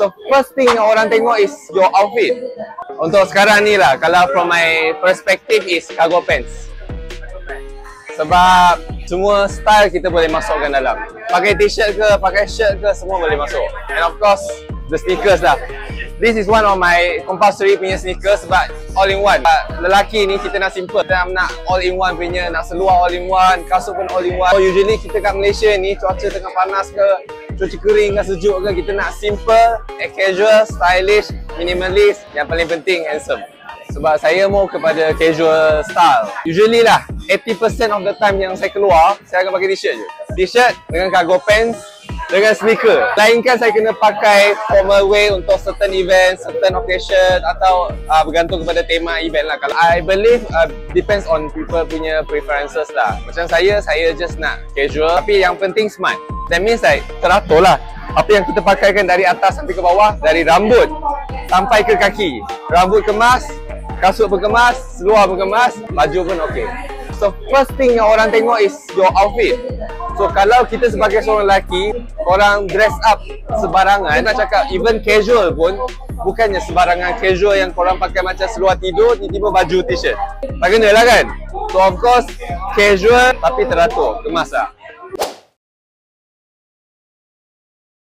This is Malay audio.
So first thing yang orang tengok is your outfit. Untuk sekarang ni lah, kalau from my perspective is cargo pants. Sebab semua style kita boleh masukkan dalam. Pakai t-shirt ke, pakai shirt ke, semua boleh masuk. And of course, the sneakers lah. This is one of my compulsory punya sneakers sebab all in one. Lelaki ni kita nak simple, kita nak all in one punya, nak seluar all in one, kasut pun all in one. So usually kita kat Malaysia ni cuaca tengah panas ke, cuaca kering ke sejuk ke, kita nak simple, casual, stylish, minimalist, yang paling penting handsome. Sebab saya mau kepada casual style. Usually lah 80% of the time yang saya keluar, saya akan pakai t-shirt je. T-shirt dengan cargo pants dengan sneaker. Lainkan saya kena pakai formal wear untuk certain event, certain occasion atau bergantung kepada tema event lah. Kalau I believe depends on people punya preferences lah. Macam saya just nak casual tapi yang penting smart. That means like teratur lah. Apa yang kita pakaikan dari atas sampai ke bawah, dari rambut sampai ke kaki. Rambut kemas, kasut pun kemas, seluar pun kemas, baju pun okey. So first thing yang orang tengok is your outfit. So kalau kita sebagai seorang lelaki, orang dress up sebarangan, nak cakap even casual pun bukannya sebarangan casual yang korang pakai macam seluar tidur, tiba-tiba baju t-shirt. Tak kena lah kan? So of course casual tapi teratur, kemas lah.